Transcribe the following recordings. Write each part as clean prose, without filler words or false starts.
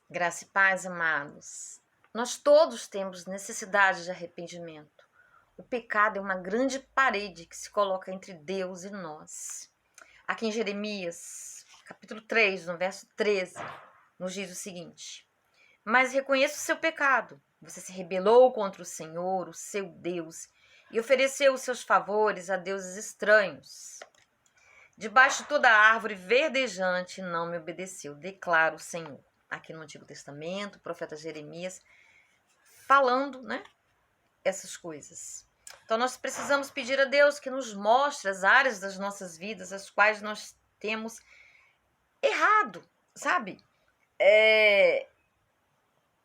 Graça e paz, amados. Nós todos temos necessidade de arrependimento. O pecado é uma grande parede que se coloca entre Deus e nós. Aqui em Jeremias, capítulo 3, no verso 13, nos diz o seguinte: Mas reconheça o seu pecado. Você se rebelou contra o Senhor, o seu Deus, e ofereceu os seus favores a deuses estranhos. Debaixo de toda árvore verdejante não me obedeceu, declara o Senhor. Aqui no Antigo Testamento, o profeta Jeremias falando, né, essas coisas. Então nós precisamos pedir a Deus que nos mostre as áreas das nossas vidas as quais nós temos errado, sabe?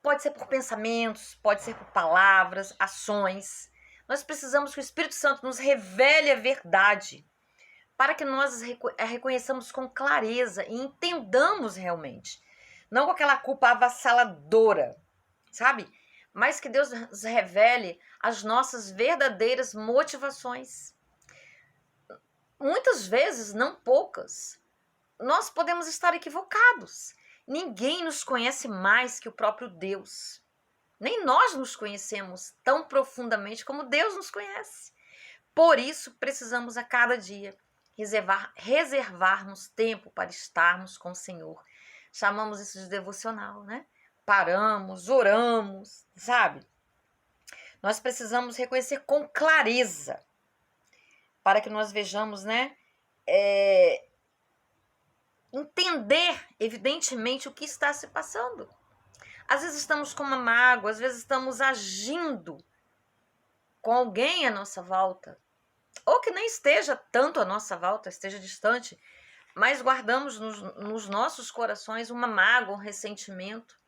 Pode ser por pensamentos, pode ser por palavras, ações. Nós precisamos que o Espírito Santo nos revele a verdade, para que nós a reconheçamos com clareza e entendamos realmente. Não com aquela culpa avassaladora, sabe? Mas que Deus nos revele as nossas verdadeiras motivações. Muitas vezes, não poucas, nós podemos estar equivocados. Ninguém nos conhece mais que o próprio Deus. Nem nós nos conhecemos tão profundamente como Deus nos conhece. Por isso, precisamos a cada dia reservarmos tempo para estarmos com o Senhor. Chamamos isso de devocional, né? Paramos, oramos, sabe? Nós precisamos reconhecer com clareza para que nós vejamos, né? Entender, evidentemente, o que está se passando. Às vezes estamos com uma mágoa, às vezes estamos agindo com alguém à nossa volta, ou que nem esteja tanto à nossa volta, esteja distante, mas guardamos nos nossos corações uma mágoa, um ressentimento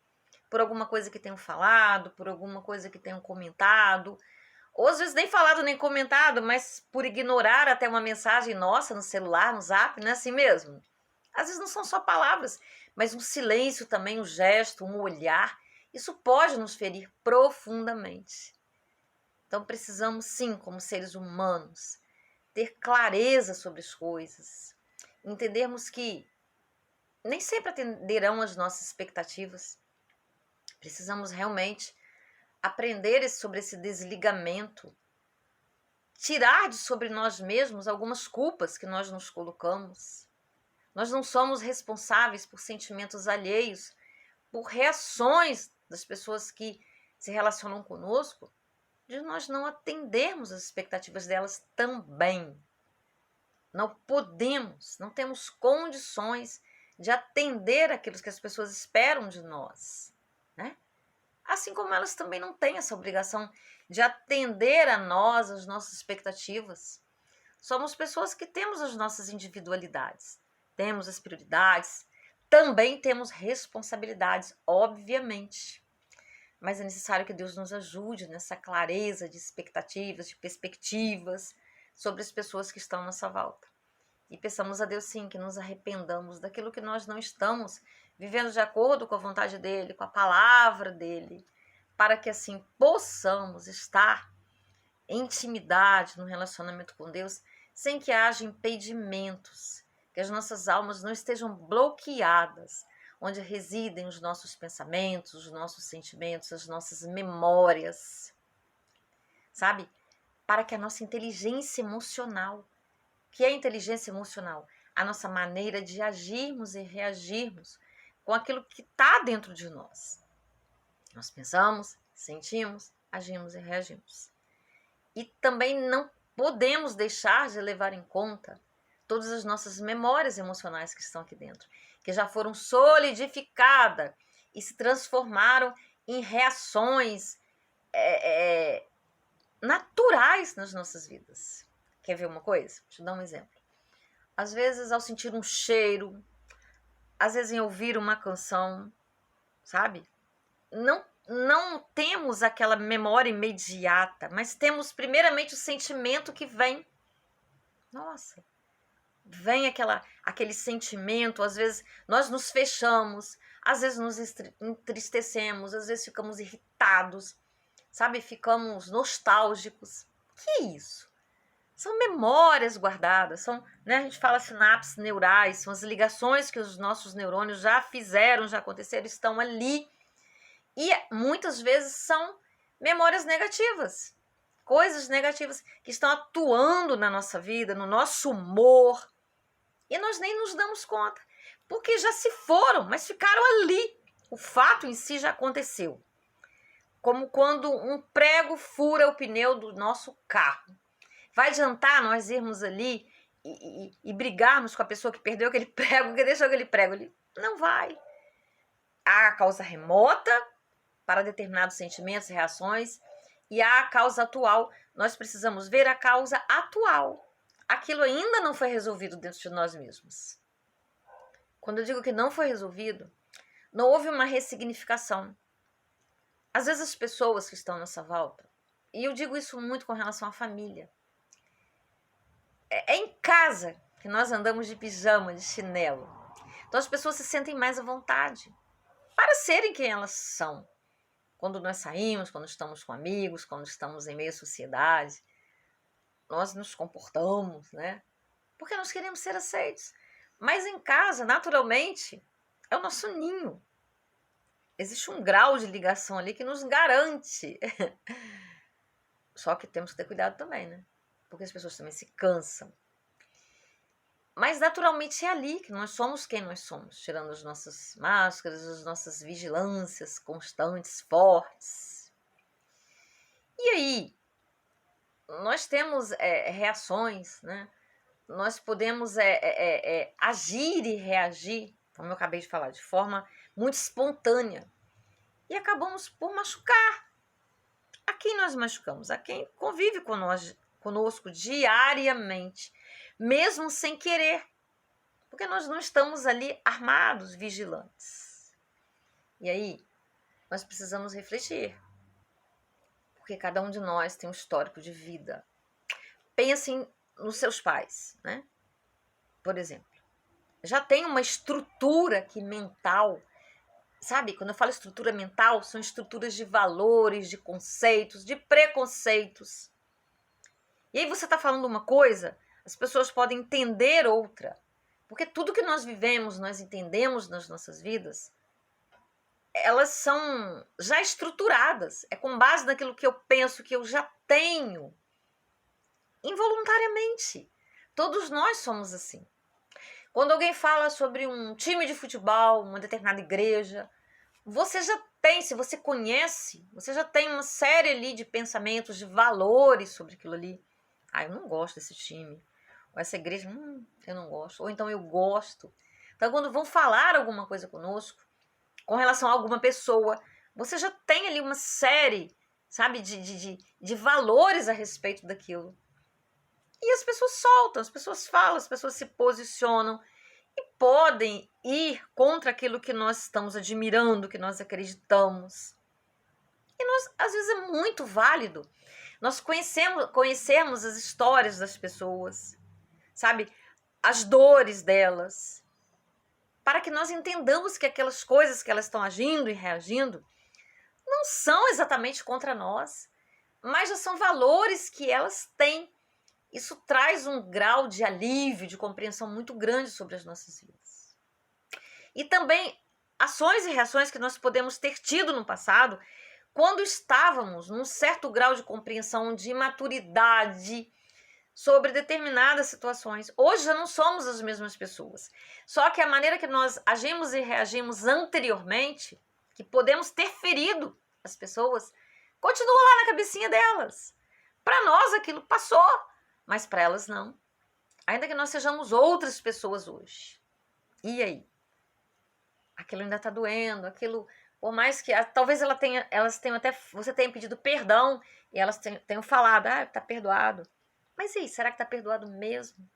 por alguma coisa que tenham falado, por alguma coisa que tenham comentado, ou às vezes nem falado nem comentado, mas por ignorar até uma mensagem nossa no celular, no zap, não é assim mesmo? Às vezes não são só palavras, mas um silêncio também, um gesto, um olhar, isso pode nos ferir profundamente. Então precisamos sim, como seres humanos, ter clareza sobre as coisas, entendermos que nem sempre atenderão às nossas expectativas. Precisamos realmente aprender sobre esse desligamento, tirar de sobre nós mesmos algumas culpas que nós nos colocamos. Nós não somos responsáveis por sentimentos alheios, por reações das pessoas que se relacionam conosco, de nós não atendermos as expectativas delas também. Não podemos, não temos condições de atender aquilo que as pessoas esperam de nós, né? Assim como elas também não têm essa obrigação de atender a nós, as nossas expectativas. Somos pessoas que temos as nossas individualidades, temos as prioridades, também temos responsabilidades, obviamente. Mas é necessário que Deus nos ajude nessa clareza de expectativas, de perspectivas sobre as pessoas que estão à nossa volta. E peçamos a Deus, sim, que nos arrependamos daquilo que nós não estamos vivendo de acordo com a vontade dEle, com a palavra dEle, para que assim possamos estar em intimidade, no relacionamento com Deus, sem que haja impedimentos, que as nossas almas não estejam bloqueadas, onde residem os nossos pensamentos, os nossos sentimentos, as nossas memórias, sabe? Para que a nossa inteligência emocional, que é a inteligência emocional, a nossa maneira de agirmos e reagirmos com aquilo que está dentro de nós. Nós pensamos, sentimos, agimos e reagimos. E também não podemos deixar de levar em conta todas as nossas memórias emocionais que estão aqui dentro, que já foram solidificadas e se transformaram em reações naturais nas nossas vidas. Quer ver uma coisa? Deixa eu dar um exemplo. Às vezes, ao sentir um cheiro, às vezes em ouvir uma canção, sabe? Não temos aquela memória imediata, mas temos primeiramente o sentimento que vem. Nossa, vem aquele sentimento, às vezes nós nos fechamos, às vezes nos entristecemos, às vezes ficamos irritados, sabe? Ficamos nostálgicos. Que isso? São memórias guardadas, são, né, a gente fala sinapses neurais, são as ligações que os nossos neurônios já fizeram, já aconteceram, estão ali. E muitas vezes são memórias negativas, coisas negativas que estão atuando na nossa vida, no nosso humor, e nós nem nos damos conta, porque já se foram, mas ficaram ali. O fato em si já aconteceu. Como quando um prego fura o pneu do nosso carro. Vai adiantar nós irmos ali e brigarmos com a pessoa que perdeu aquele prego, que deixou aquele prego ali? Não vai. Há a causa remota para determinados sentimentos, reações, e há a causa atual. Nós precisamos ver a causa atual. Aquilo ainda não foi resolvido dentro de nós mesmos. Quando eu digo que não foi resolvido, não houve uma ressignificação. Às vezes as pessoas que estão nessa volta, e eu digo isso muito com relação à família, é em casa que nós andamos de pijama, de chinelo. Então as pessoas se sentem mais à vontade para serem quem elas são. Quando nós saímos, quando estamos com amigos, quando estamos em meio à sociedade, nós nos comportamos, né? Porque nós queremos ser aceitos. Mas em casa, naturalmente, é o nosso ninho. Existe um grau de ligação ali que nos garante. Só que temos que ter cuidado também, né? Porque as pessoas também se cansam. Mas naturalmente é ali que nós somos quem nós somos, tirando as nossas máscaras, as nossas vigilâncias constantes, fortes. E aí, nós temos reações, né? Nós podemos agir e reagir, como eu acabei de falar, de forma muito espontânea. E acabamos por machucar. A quem nós machucamos? A quem convive conosco diariamente, mesmo sem querer. Porque nós não estamos ali armados, vigilantes. E aí, nós precisamos refletir. Porque cada um de nós tem um histórico de vida. Pensem nos seus pais, né? Por exemplo. Já tem uma estrutura que mental, sabe? Quando eu falo estrutura mental, são estruturas de valores, de conceitos, de preconceitos. E aí você está falando uma coisa, as pessoas podem entender outra. Porque tudo que nós vivemos, nós entendemos nas nossas vidas, elas são já estruturadas. É com base naquilo que eu penso, que eu já tenho. Involuntariamente. Todos nós somos assim. Quando alguém fala sobre um time de futebol, uma determinada igreja, você já tem, se você conhece, você já tem uma série ali de pensamentos, de valores sobre aquilo ali. Ah, eu não gosto desse time. Ou essa igreja, eu não gosto. Ou então eu gosto. Então, quando vão falar alguma coisa conosco, com relação a alguma pessoa, você já tem ali uma série, sabe, de valores a respeito daquilo. E as pessoas soltam, as pessoas falam, as pessoas se posicionam e podem ir contra aquilo que nós estamos admirando, que nós acreditamos. E nós, às vezes é muito válido nós conhecermos as histórias das pessoas, sabe, as dores delas, para que nós entendamos que aquelas coisas que elas estão agindo e reagindo não são exatamente contra nós, mas já são valores que elas têm. Isso traz um grau de alívio, de compreensão muito grande sobre as nossas vidas. E também ações e reações que nós podemos ter tido no passado, quando estávamos num certo grau de compreensão, de maturidade sobre determinadas situações. Hoje já não somos as mesmas pessoas. Só que a maneira que nós agimos e reagimos anteriormente, que podemos ter ferido as pessoas, continua lá na cabecinha delas. Para nós aquilo passou, mas para elas não. Ainda que nós sejamos outras pessoas hoje. E aí? Aquilo ainda está doendo, aquilo, por mais que talvez elas tenham até, você tenha pedido perdão e elas tenham falado, está perdoado. Mas e aí, será que está perdoado mesmo?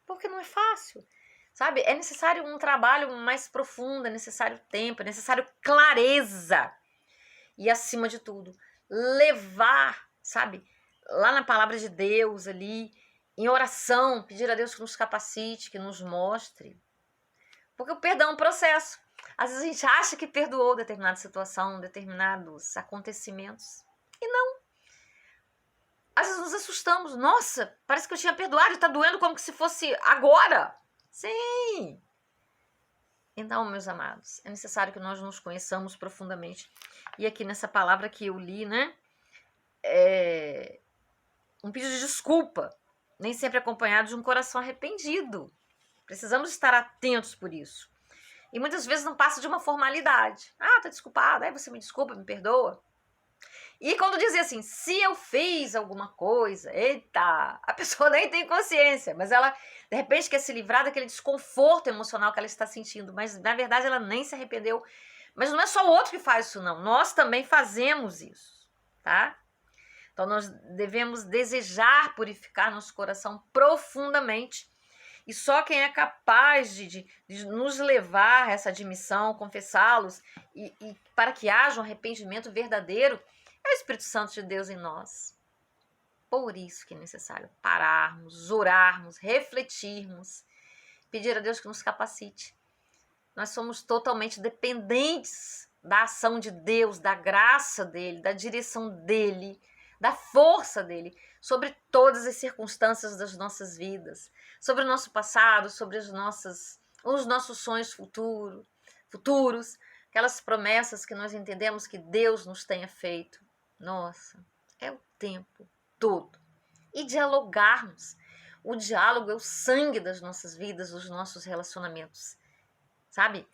Porque não é fácil, sabe? É necessário um trabalho mais profundo, é necessário tempo, é necessário clareza. E acima de tudo, levar, sabe, lá na palavra de Deus ali, em oração, pedir a Deus que nos capacite, que nos mostre. Porque o perdão é um processo. Às vezes a gente acha que perdoou determinada situação, determinados acontecimentos. E não. Às vezes nos assustamos. Nossa, parece que eu tinha perdoado e tá doendo como que se fosse agora. Sim. Então, meus amados, é necessário que nós nos conheçamos profundamente. E aqui nessa palavra que eu li, né? Um pedido de desculpa, nem sempre acompanhado de um coração arrependido. Precisamos estar atentos por isso. E muitas vezes não passa de uma formalidade. Ah, tá desculpada, aí você me desculpa, me perdoa. E quando dizia assim, se eu fiz alguma coisa, eita, a pessoa nem tem consciência, mas ela, de repente, quer se livrar daquele desconforto emocional que ela está sentindo, mas, na verdade, ela nem se arrependeu. Mas não é só o outro que faz isso, não. Nós também fazemos isso, tá? Então, nós devemos desejar purificar nosso coração profundamente. E só quem é capaz de nos levar a essa admissão, confessá-los, e para que haja um arrependimento verdadeiro, é o Espírito Santo de Deus em nós. Por isso que é necessário pararmos, orarmos, refletirmos, pedir a Deus que nos capacite. Nós somos totalmente dependentes da ação de Deus, da graça dele, da direção dele, da força dele, sobre todas as circunstâncias das nossas vidas, sobre o nosso passado, sobre os nossos sonhos futuros, aquelas promessas que nós entendemos que Deus nos tenha feito. Nossa, é o tempo todo. E dialogarmos. O diálogo é o sangue das nossas vidas, dos nossos relacionamentos. Sabe?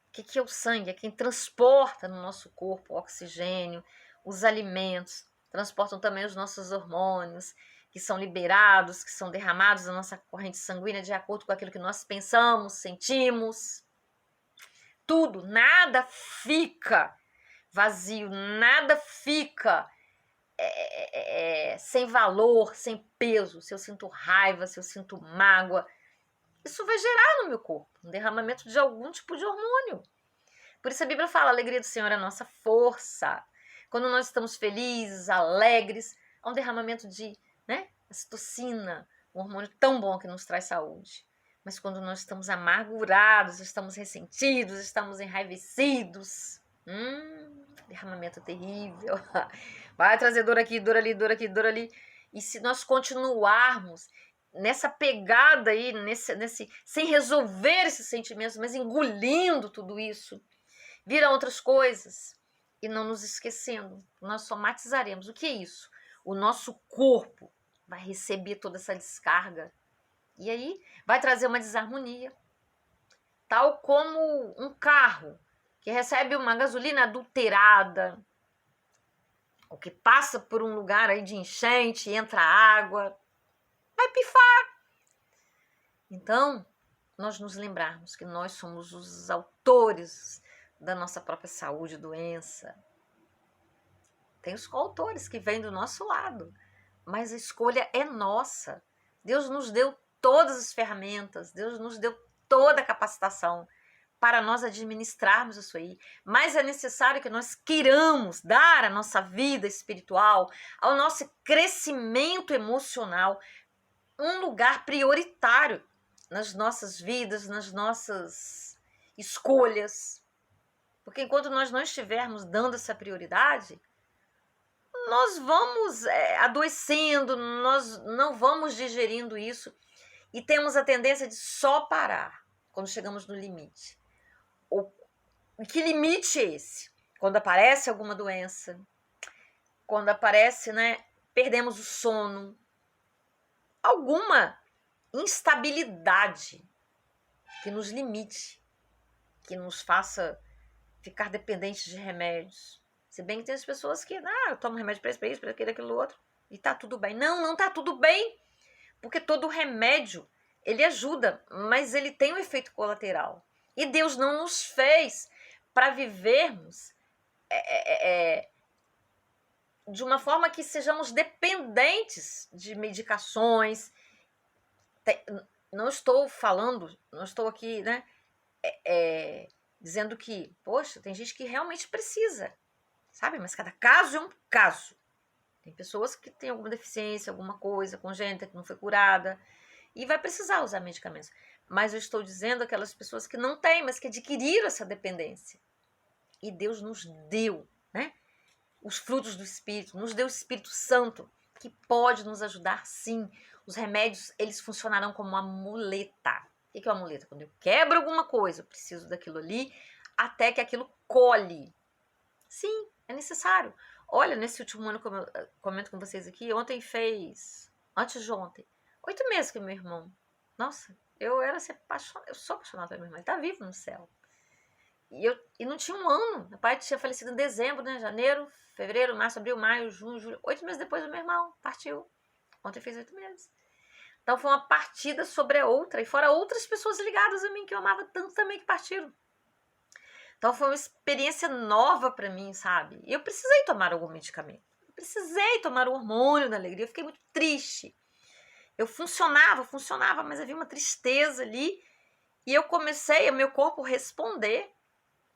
O que é o sangue? É quem transporta no nosso corpo o oxigênio, os alimentos, transportam também os nossos hormônios, que são liberados, que são derramados na nossa corrente sanguínea de acordo com aquilo que nós pensamos, sentimos. Tudo, nada fica vazio, nada fica sem valor, sem peso. Se eu sinto raiva, se eu sinto mágoa, isso vai gerar no meu corpo um derramamento de algum tipo de hormônio. Por isso a Bíblia fala, a alegria do Senhor é a nossa força. Quando nós estamos felizes, alegres, há um derramamento de ocitocina, um hormônio tão bom que nos traz saúde. Mas quando nós estamos amargurados, estamos ressentidos, estamos enraivecidos, derramamento terrível. Vai trazer dor aqui, dor ali, dor aqui, dor ali. E se nós continuarmos nessa pegada aí, sem resolver esses sentimentos, mas engolindo tudo isso, viram outras coisas e não nos esquecendo, nós somatizaremos. O que é isso? O nosso corpo vai receber toda essa descarga e aí vai trazer uma desarmonia, tal como um carro que recebe uma gasolina adulterada, ou que passa por um lugar aí de enchente, entra água, vai pifar. Então, nós nos lembrarmos que nós somos os autores da nossa própria saúde e doença. Tem os coautores que vêm do nosso lado, mas a escolha é nossa. Deus nos deu todas as ferramentas, Deus nos deu toda a capacitação para nós administrarmos isso aí. Mas é necessário que nós queiramos dar à nossa vida espiritual, ao nosso crescimento emocional, um lugar prioritário nas nossas vidas, nas nossas escolhas. Porque enquanto nós não estivermos dando essa prioridade, nós vamos adoecendo, nós não vamos digerindo isso e temos a tendência de só parar quando chegamos no limite. Que limite é esse? Quando aparece alguma doença, quando aparece, perdemos o sono, alguma instabilidade que nos limite, que nos faça ficar dependentes de remédios. Se bem que tem as pessoas que, eu tomo remédio para isso, para aquilo, outro, e tá tudo bem. Não tá tudo bem, porque todo remédio, ele ajuda, mas ele tem um efeito colateral. E Deus não nos fez para vivermos de uma forma que sejamos dependentes de medicações. Não estou aqui, dizendo que, poxa, tem gente que realmente precisa, sabe? Mas cada caso é um caso. Tem pessoas que têm alguma deficiência, alguma coisa congênita que não foi curada e vai precisar usar medicamentos. Mas eu estou dizendo aquelas pessoas que não têm, mas que adquiriram essa dependência. E Deus nos deu, os frutos do Espírito, nos deu o Espírito Santo que pode nos ajudar sim. Os remédios, eles funcionarão como uma muleta. O que é uma muleta? Quando eu quebro alguma coisa, eu preciso daquilo ali até que aquilo colhe. Sim, é necessário. Olha, nesse último ano, como eu comento com vocês aqui, antes de ontem, 8 meses que meu irmão, nossa, eu sou apaixonada pelo meu irmão, ele tá vivo no céu. E não tinha um ano, meu pai tinha falecido em dezembro, né, janeiro, fevereiro, março, abril, maio, junho, julho, 8 meses depois o meu irmão partiu. Ontem fez 8 meses. Então foi uma partida sobre a outra, e fora outras pessoas ligadas a mim que eu amava tanto também que partiram. Então foi uma experiência nova pra mim, sabe? E eu precisei tomar algum medicamento. Eu precisei tomar o hormônio da alegria. Eu fiquei muito triste. Eu funcionava, mas havia uma tristeza ali. E eu comecei, o meu corpo responder,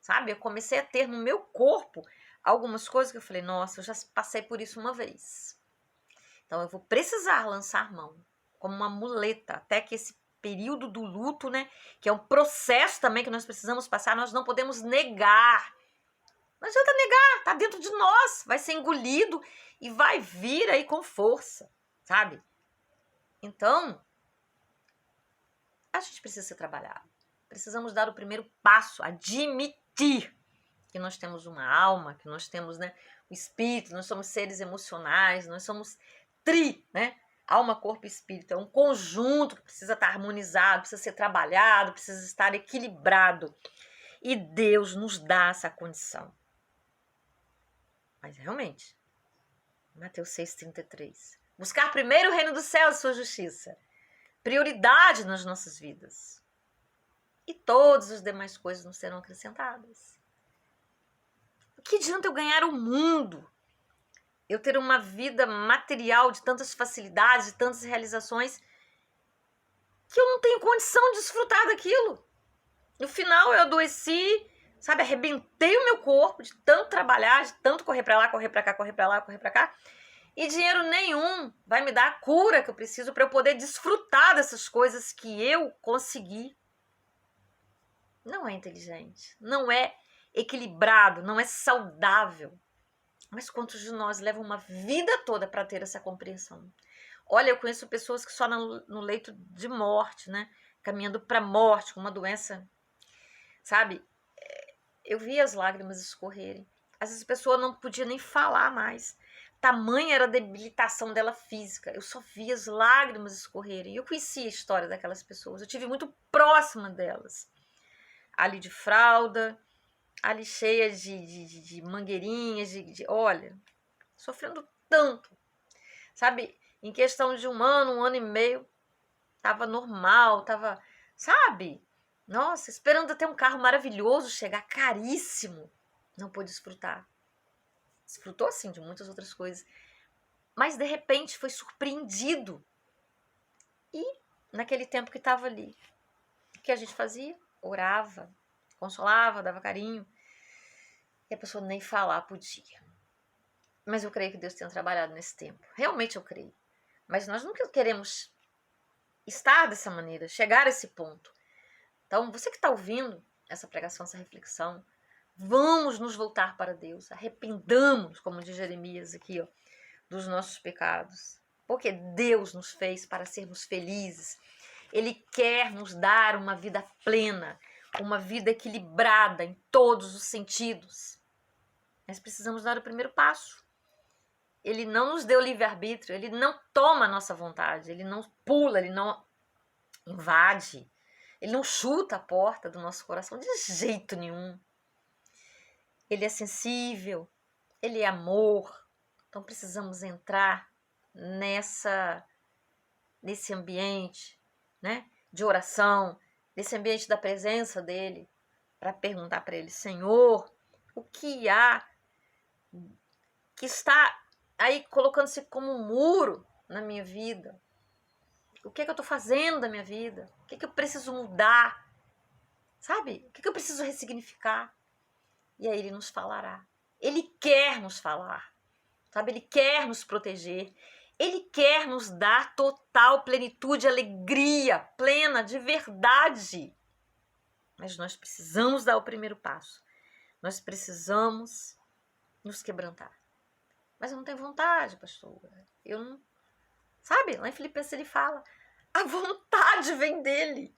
sabe? Eu comecei a ter no meu corpo algumas coisas que eu falei, nossa, eu já passei por isso uma vez. Então eu vou precisar lançar mão como uma muleta até que esse período do luto, né, que é um processo também que nós precisamos passar, nós não podemos negar. Não adianta negar, tá dentro de nós, vai ser engolido e vai vir aí com força, sabe? Então, a gente precisa ser trabalhado. Precisamos dar o primeiro passo, admitir que nós temos uma alma, que nós temos, né, o espírito, nós somos seres emocionais, nós somos né? Alma, corpo e espírito. É um conjunto que precisa estar harmonizado, precisa ser trabalhado, precisa estar equilibrado. E Deus nos dá essa condição. Mas realmente, Mateus 6,33. Buscar primeiro o reino dos céus e sua justiça. Prioridade nas nossas vidas. E todas as demais coisas nos serão acrescentadas. O que adianta eu ganhar o mundo? Eu ter uma vida material de tantas facilidades, de tantas realizações, que eu não tenho condição de desfrutar daquilo. No final eu adoeci, sabe, arrebentei o meu corpo de tanto trabalhar, de tanto correr pra lá, correr pra cá, correr pra lá, correr pra cá. E dinheiro nenhum vai me dar a cura que eu preciso para eu poder desfrutar dessas coisas que eu consegui. Não é inteligente, não é equilibrado, não é saudável. Mas quantos de nós levam uma vida toda para ter essa compreensão? Olha, eu conheço pessoas que só no leito de morte, né? Caminhando para a morte, com uma doença, sabe? Eu vi as lágrimas escorrerem. Às vezes a pessoa não podia nem falar mais. Tamanha era a debilitação dela física. Eu só via as lágrimas escorrerem. Eu conhecia a história daquelas pessoas. Eu tive muito próxima delas. Ali de fralda, ali cheia de mangueirinhas, olha, sofrendo tanto, sabe? Em questão de um ano e meio, tava normal, tava, sabe? Nossa, esperando até um carro maravilhoso chegar, caríssimo, não pôde desfrutar. Desfrutou, sim, de muitas outras coisas, mas de repente foi surpreendido. E naquele tempo que tava ali, o que a gente fazia? Orava, consolava, dava carinho. E a pessoa nem falar podia. Mas eu creio que Deus tenha trabalhado nesse tempo. Realmente eu creio. Mas nós nunca queremos estar dessa maneira, chegar a esse ponto. Então, você que está ouvindo essa pregação, essa reflexão, vamos nos voltar para Deus. Arrependamos, como diz Jeremias aqui, ó, dos nossos pecados. Porque Deus nos fez para sermos felizes. Ele quer nos dar uma vida plena, uma vida equilibrada em todos os sentidos. Nós precisamos dar o primeiro passo. Ele não nos deu livre-arbítrio, ele não toma a nossa vontade, ele não pula, ele não invade, ele não chuta a porta do nosso coração de jeito nenhum. Ele é sensível, ele é amor. Então precisamos entrar nesse ambiente, né, de oração, nesse ambiente da presença dele, para perguntar para ele, Senhor, o que há que está aí colocando-se como um muro na minha vida? O que é que eu estou fazendo da minha vida? O que é que eu preciso mudar? Sabe? O que é que eu preciso ressignificar? E aí ele nos falará. Ele quer nos falar. Sabe? Ele quer nos proteger. Ele quer nos dar total plenitude, alegria plena, de verdade. Mas nós precisamos dar o primeiro passo. Nós precisamos nos quebrantar. Mas eu não tenho vontade, pastora. Eu não... Sabe? Lá em Filipenses ele fala, a vontade vem dele.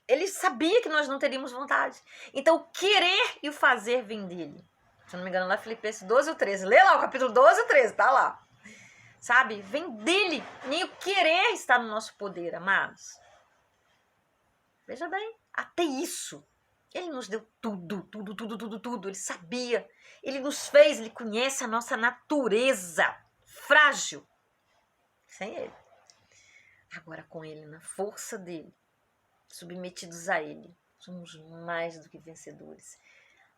Ele sabia que nós não teríamos vontade. Então, o querer e o fazer vem dele. Se eu não me engano, lá em Filipenses 12 ou 13. Lê lá o capítulo 12 ou 13, tá lá. Sabe? Vem dele. Nem o querer está no nosso poder, amados. Veja bem, até isso. Ele nos deu tudo. Ele sabia. Ele nos fez, ele conhece a nossa natureza frágil. Sem ele. Agora com ele, na força dele, submetidos a ele, somos mais do que vencedores.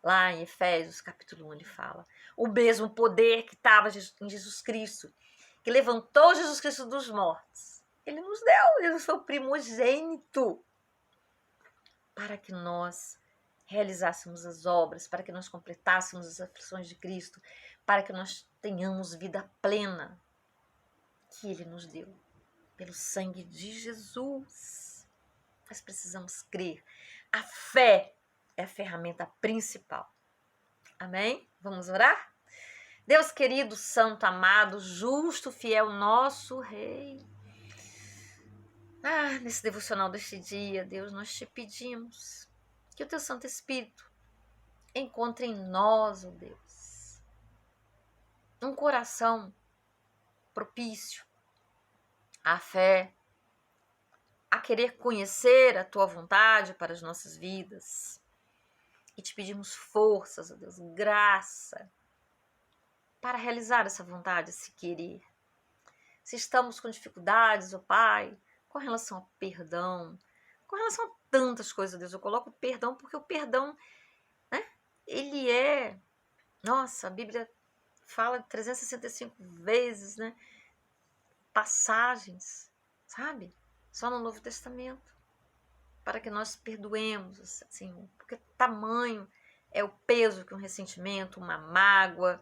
Lá em Efésios, capítulo 1, ele fala, o mesmo poder que estava em Jesus Cristo, que levantou Jesus Cristo dos mortos, ele nos deu, ele nos foi o primogênito, para que nós realizássemos as obras, para que nós completássemos as aflições de Cristo, para que nós tenhamos vida plena, que ele nos deu, pelo sangue de Jesus. Nós precisamos crer. A fé é a ferramenta principal. Amém? Vamos orar? Deus querido, santo, amado, justo, fiel, nosso Rei. Nesse devocional deste dia, Deus, nós te pedimos que o teu Santo Espírito encontre em nós, ó Deus, um coração propício à fé, a querer conhecer a tua vontade para as nossas vidas. E te pedimos forças, ó Deus, graça para realizar essa vontade, esse querer. Se estamos com dificuldades, ó Pai, com relação ao perdão, com relação a tantas coisas, Deus, eu coloco o perdão porque o perdão, né, ele é, nossa, a Bíblia fala 365 vezes, né, passagens, sabe? Só no Novo Testamento, para que nós perdoemos, Senhor, porque tamanho é o peso que um ressentimento, uma mágoa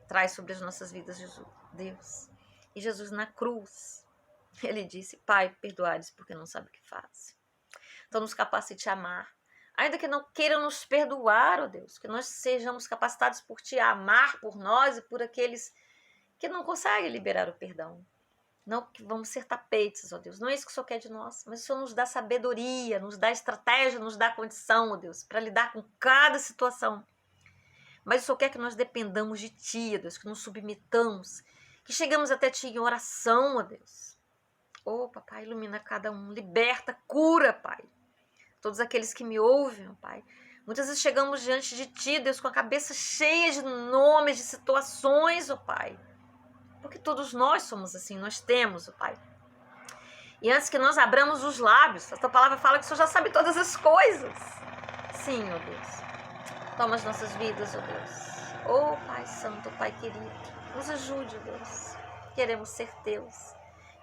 traz sobre as nossas vidas, Deus. E Jesus na cruz, ele disse, Pai, perdoai-lhes porque não sabem o que fazem. Então nos capacite a amar, ainda que não queiram nos perdoar, ó Deus, que nós sejamos capacitados por Ti a amar por nós e por aqueles que não conseguem liberar o perdão. Não que vamos ser tapetes, ó Deus. Não é isso que o Senhor quer de nós. Mas o Senhor nos dá sabedoria, nos dá estratégia, nos dá condição, ó Deus, para lidar com cada situação. Mas o Senhor quer que nós dependamos de Ti, ó Deus, que nos submetamos, que chegamos até Ti em oração, ó Deus. Oh, Papai, ilumina cada um, liberta, cura, Pai. Todos aqueles que me ouvem, ó Pai. Muitas vezes chegamos diante de Ti, Deus, com a cabeça cheia de nomes, de situações, ó Pai. Porque todos nós somos assim, nós temos, ó Pai. E antes que nós abramos os lábios, a Tua palavra fala que o Senhor já sabe todas as coisas. Sim, ó Deus. Toma as nossas vidas, ó Deus. Ó Pai Santo, Pai querido, nos ajude, ó Deus. Queremos ser Teus.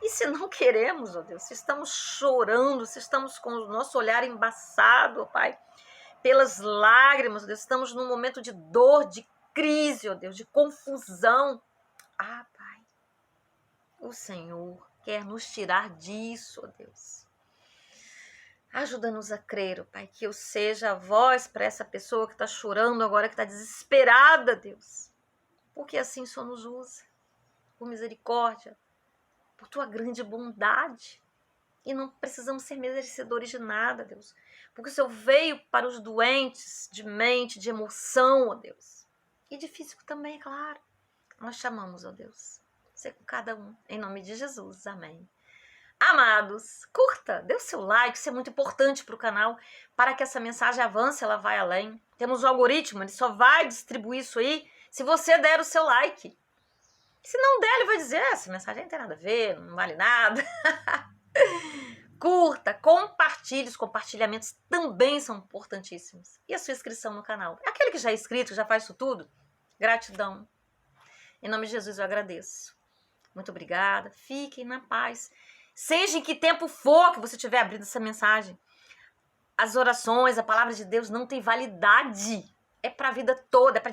E se não queremos, ó Deus, se estamos chorando, se estamos com o nosso olhar embaçado, ó Pai, pelas lágrimas, ó Deus, estamos num momento de dor, de crise, ó Deus, de confusão. Pai, o Senhor quer nos tirar disso, ó Deus. Ajuda-nos a crer, ó Pai, que eu seja a voz para essa pessoa que está chorando agora, que está desesperada, Deus. Porque assim o Senhor nos usa, por misericórdia, por Tua grande bondade. E não precisamos ser merecedores de nada, Deus. Porque o Senhor veio para os doentes de mente, de emoção, ó Deus. E de físico também, claro. Nós chamamos, ó Deus. Ser com cada um. Em nome de Jesus. Amém. Amados, curta, dê o seu like. Isso é muito importante para o canal. Para que essa mensagem avance, ela vai além. Temos o algoritmo, ele só vai distribuir isso aí se você der o seu like. Se não der, ele vai dizer, essa mensagem não tem nada a ver, não vale nada. Curta, compartilhe, os compartilhamentos também são importantíssimos. E a sua inscrição no canal. Aquele que já é inscrito, já faz isso tudo, gratidão. Em nome de Jesus eu agradeço. Muito obrigada, fiquem na paz. Seja em que tempo for que você estiver abrindo essa mensagem, as orações, a palavra de Deus não tem validade. É para a vida toda, é para